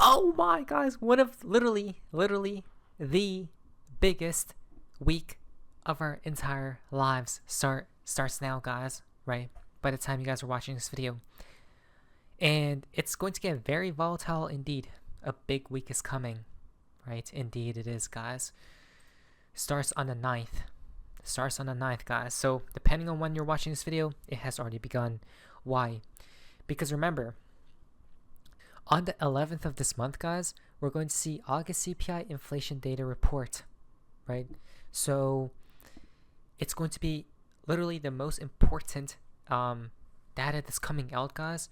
Oh my guys, one of literally the biggest week of our entire lives starts now, guys, right? By the time you guys are watching this video. And it's going to get very volatile indeed. A big week is coming, right? Indeed it is, guys. Starts on the 9th. Starts on the 9th, guys. So depending on when you're watching this video, it has already begun. Why? Because remember, on the 11th of this month, guys, we're going to see August CPI inflation data report, right? So it's going to be literally the most important data that's coming out, guys.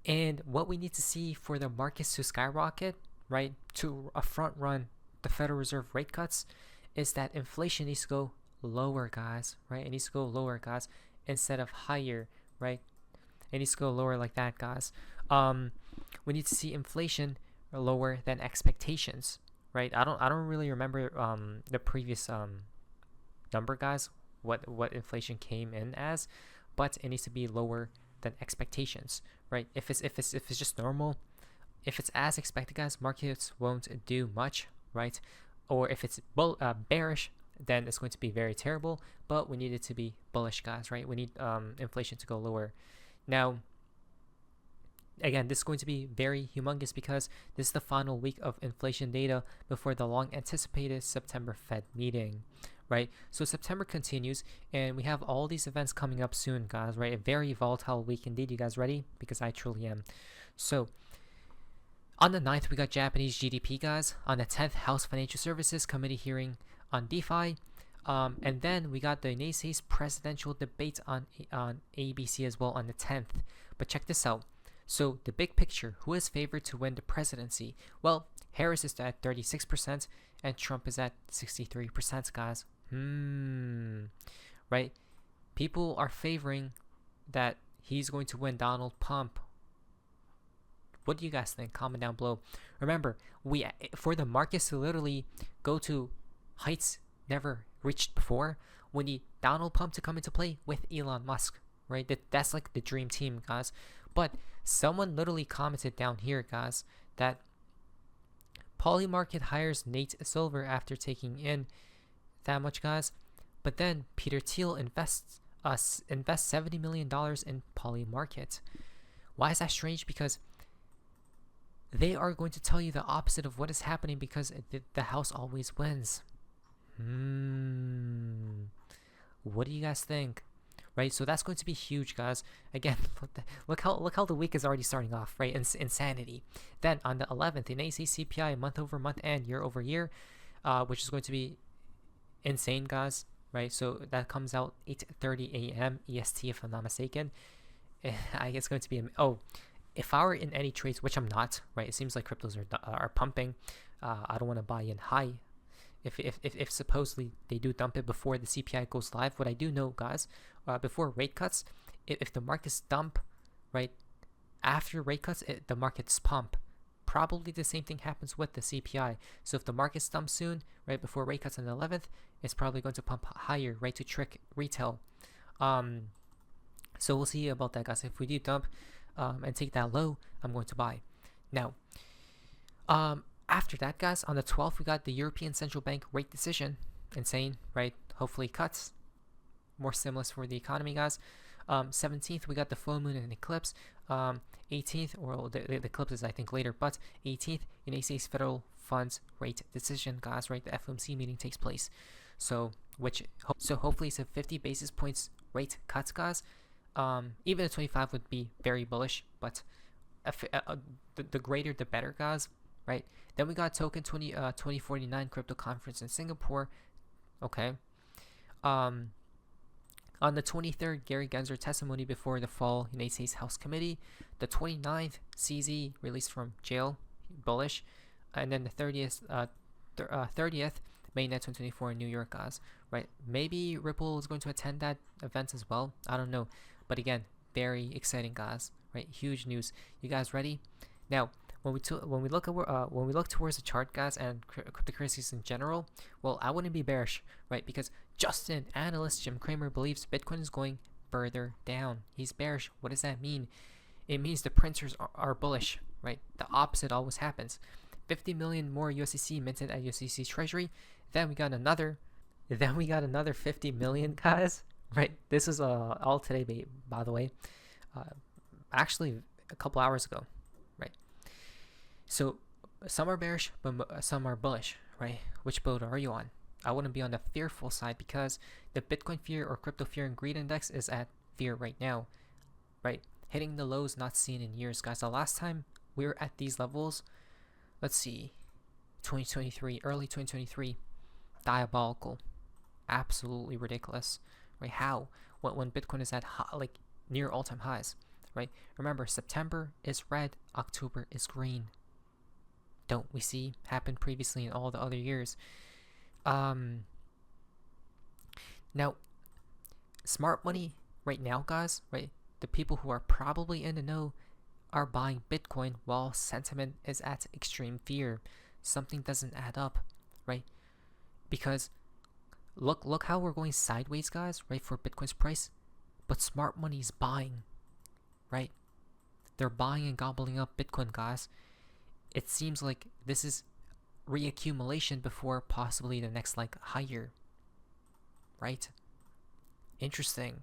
And what we need to see for the markets to skyrocket, right, to front run the Federal Reserve rate cuts, is that inflation needs to go lower, guys, right? It needs to go lower, guys, instead of higher, right? It needs to go lower like that, guys. We need to see inflation lower than expectations, right? I don't really remember the previous number, guys, what inflation came in as, but it needs to be lower than expectations, right? If it's just normal, if it's as expected, guys, markets won't do much, right? Or if it's bearish, then it's going to be very terrible. But we need it to be bullish, guys, right? We need inflation to go lower. Now, again, this is going to be very humongous because this is the final week of inflation data before the long anticipated September Fed meeting, right? So September continues and we have all these events coming up soon, guys, right? A very volatile week indeed. You guys ready? Because I truly am. So on the 9th, we got Japanese GDP, guys. On the 10th, House Financial Services Committee hearing on DeFi. And then we got the United States presidential debate on ABC as well on the 10th. But check this out. So the big picture, who is favored to win the presidency? Well, Harris is at 36% and Trump is at 63%, guys. Right? People are favoring that he's going to win Donald Trump. What do you guys think? Comment down below. Remember, for the markets to literally go to heights never reached before, we need Donald Trump to come into play with Elon Musk, right? That's like the dream team, guys. But someone literally commented down here, guys, that Polymarket hires Nate Silver after taking in that much, guys. But then Peter Thiel invests $70 million in Polymarket. Why is that strange? Because they are going to tell you the opposite of what is happening because the house always wins. What do you guys think? Right, so that's going to be huge, guys. Again, look how the week is already starting off, right? Insanity. Then on the 11th, the United States CPI month over month and year over year, which is going to be insane, guys. Right, so that comes out 8:30 a.m. EST, if I'm not mistaken. I guess it's going to be if I were in any trades, which I'm not, right? It seems like cryptos are pumping. I don't want to buy in high. If supposedly they do dump it before the CPI goes live, what I do know, guys, before rate cuts, if the markets dump, right, after rate cuts, the markets pump. Probably the same thing happens with the CPI. So if the markets dump soon, right, before rate cuts on the 11th, it's probably going to pump higher, right, to trick retail. So we'll see about that, guys. If we do dump and take that low, I'm going to buy. Now, after that, guys, on the 12th, we got the European Central Bank rate decision. Insane, right? Hopefully cuts. More stimulus for the economy, guys. 17th, we got the full moon and eclipse. 18th, or the eclipse is, I think, later, but 18th, United States Federal Funds rate decision, guys, right? The FOMC meeting takes place. So hopefully it's a 50 basis points rate cuts, guys. Even a 25 would be very bullish, but the greater the better, guys. Right, then we got token 2049 crypto conference in Singapore. Okay. On the 23rd, Gary Gensler testimony before the fall United States House Committee. The 29th, CZ released from jail, bullish, and then the 30th, mainnet 2024 in New York, guys. Right, maybe Ripple is going to attend that event as well. I don't know, but again, very exciting, guys. Right, huge news. You guys ready? Now, when we look towards the chart, guys, and cryptocurrencies in general, well, I wouldn't be bearish, right? Because Justin, analyst Jim Cramer, believes Bitcoin is going further down. He's bearish. What does that mean? It means the printers are bullish, right? The opposite always happens. 50 million more USDC minted at USDC Treasury. Then we got another 50 million, guys. Right? This is all today, by the way. Actually, a couple hours ago, right? So some are bearish, but some are bullish, right? Which boat are you on? I wouldn't be on the fearful side because the Bitcoin fear or crypto fear and greed index is at fear right now, right? Hitting the lows not seen in years, guys. The last time we were at these levels, let's see, 2023, early 2023, diabolical, absolutely ridiculous, right? How? When Bitcoin is at like near all-time highs, right? Remember, September is red, October is green. Don't we see happen previously in all the other years? Now, smart money right now, guys, right? The people who are probably in the know are buying Bitcoin while sentiment is at extreme fear. Something doesn't add up, right? Because look how we're going sideways, guys, right, for Bitcoin's price, but smart money is buying, right? They're buying and gobbling up Bitcoin, guys. It seems like this is reaccumulation before possibly the next like higher, right? Interesting.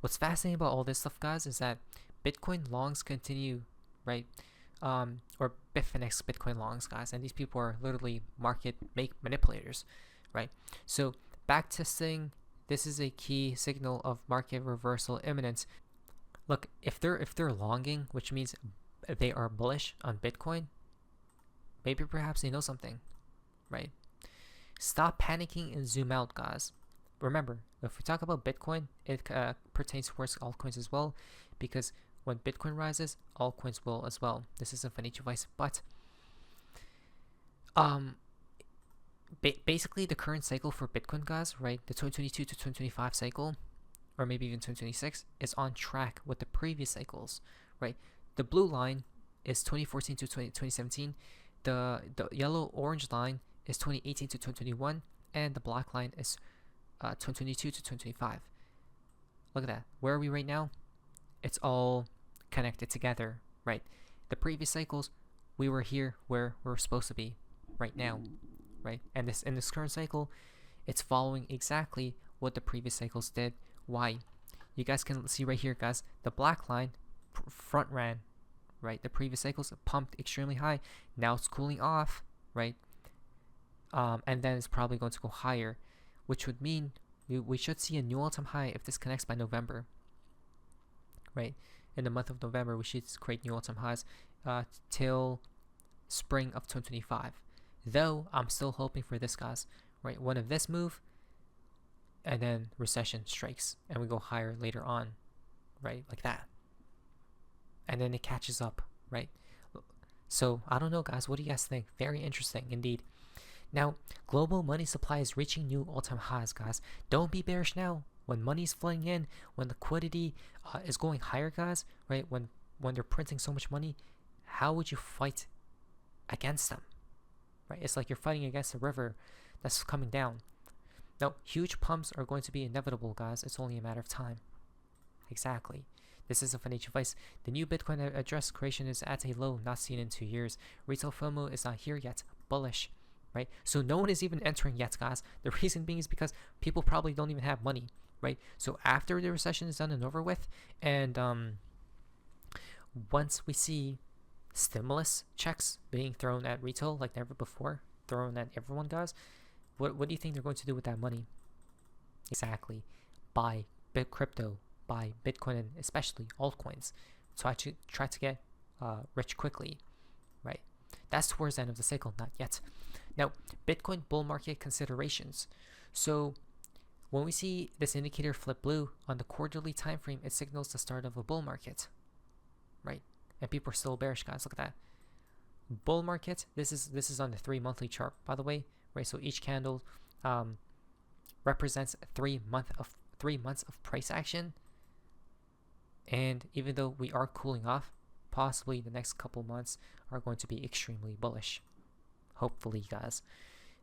What's fascinating about all this stuff, guys, is that Bitcoin longs continue, right? Or Bitfinex Bitcoin longs, guys, and these people are literally market manipulators, right? So backtesting, this is a key signal of market reversal imminent. Look, if they're longing, which means they are bullish on Bitcoin, maybe perhaps they know something, right? Stop panicking and zoom out, guys. Remember, if we talk about Bitcoin, it pertains towards altcoins as well, because when Bitcoin rises, altcoins will as well. This isn't financial advice, but basically the current cycle for Bitcoin, guys, right, the 2022 to 2025 cycle, or maybe even 2026, is on track with the previous cycles, right? The blue line is 2014 to 2017. The yellow orange line is 2018 to 2021, and the black line is 2022 to 2025. Look at that. Where are we right now? It's all connected together, right? The previous cycles, we were here where we're supposed to be right now, right? And in this current cycle, it's following exactly what the previous cycles did. Why? You guys can see right here, guys, the black line front ran, right? The previous cycles pumped extremely high. Now it's cooling off, right? And then it's probably going to go higher, which would mean we should see a new all-time high if this connects by November, right? In the month of November, we should create new all-time highs till spring of 2025. Though I'm still hoping for this, guys, right? One of this move, and then recession strikes, and we go higher later on, right? Like that. And then it catches up, right? So I don't know, guys. What do you guys think? Very interesting indeed. Now, global money supply is reaching new all-time highs, guys. Don't be bearish now. When money's flooding in, when liquidity is going higher, guys, right? When they're printing so much money, how would you fight against them, right? It's like you're fighting against a river that's coming down. Now, huge pumps are going to be inevitable, guys. It's only a matter of time. Exactly. This is a financial advice. The new Bitcoin address creation is at a low not seen in 2 years. Retail FOMO is not here yet. Bullish, right? So no one is even entering yet, guys. The reason being is because people probably don't even have money, right? So after the recession is done and over with, and once we see stimulus checks being thrown at retail like never before, thrown at everyone, guys, what do you think they're going to do with that money? Exactly. Buy crypto, buy Bitcoin, and especially altcoins. So I try to get rich quickly, right? That's towards the end of the cycle, not yet. Now, Bitcoin bull market considerations. So when we see this indicator flip blue on the quarterly time frame, it signals the start of a bull market, right? And people are still bearish, guys. Look at that. Bull market. This is on the 3 monthly chart, by the way, right? So each candle represents 3 months of price action. And even though we are cooling off, possibly the next couple months are going to be extremely bullish. Hopefully, guys.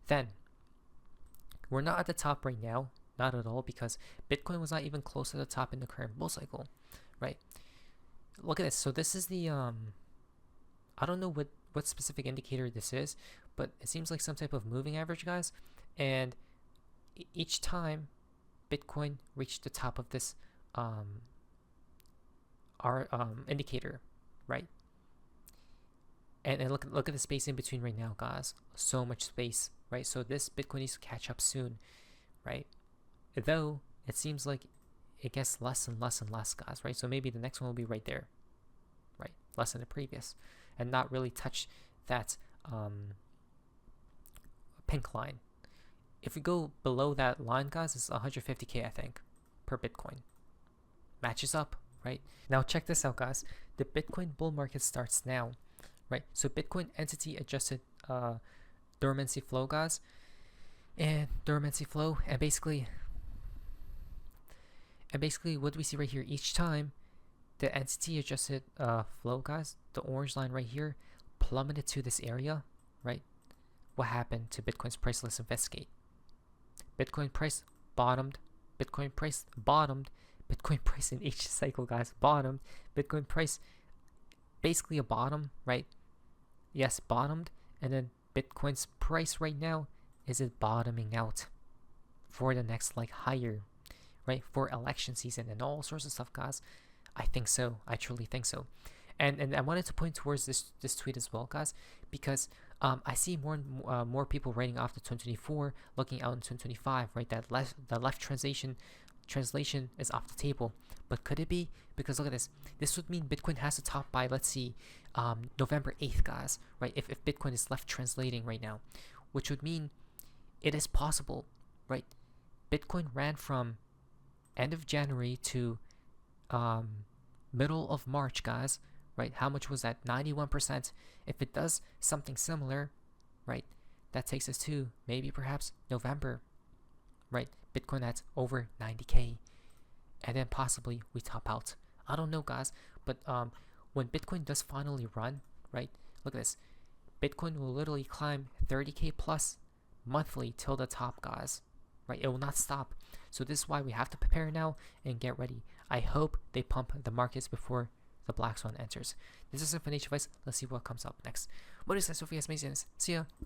Then, we're not at the top right now. Not at all, because Bitcoin was not even close to the top in the current bull cycle, right? Look at this. So this is the I don't know what specific indicator this is, but it seems like some type of moving average, guys. And each time Bitcoin reached the top of this our indicator, right? And look at the space in between right now, guys. So much space, right? So this Bitcoin needs to catch up soon, right? Though it seems like it gets less and less and less, guys, right? So maybe the next one will be right there, right? Less than the previous, and not really touch that pink line. If we go below that line, guys, it's 150K, I think, per Bitcoin. Matches up, right? Now check this out, guys. The Bitcoin bull market starts now, right? So Bitcoin entity adjusted dormancy flow, guys, and dormancy flow, and basically what do we see right here? Each time the entity adjusted flow, guys, the orange line right here plummeted to this area, right? What happened to Bitcoin's price? Let's investigate. Bitcoin price bottomed. Bitcoin price bottomed. Bitcoin price in each cycle, guys, bottomed. Bitcoin price basically a bottom, right? Yes, bottomed. And then Bitcoin's price right now is it bottoming out for the next like higher, right? For election season and all sorts of stuff, guys. I think so. I truly think so. And I wanted to point towards this tweet as well, guys, because I see more people writing off the 2024, looking out in 2025, right? That left translation is off the table. But could it be? Because look at this. This would mean Bitcoin has to top by, let's see, November 8th, guys, right? If Bitcoin is left translating right now, which would mean it is possible, right? Bitcoin ran from end of January to middle of March, guys, right? How much was that? 91%. If it does something similar, right, that takes us to maybe perhaps November, right? Bitcoin that's over 90K, and then possibly we top out. I don't know, guys, but when Bitcoin does finally run, right, look at this. Bitcoin will literally climb 30K plus monthly till the top, guys, right? It will not stop. So this is why we have to prepare now and get ready. I hope they pump the markets before the black swan enters. This is it for Nature Vice. Let's see what comes up next. What is that, Sophia? Amazing. See ya.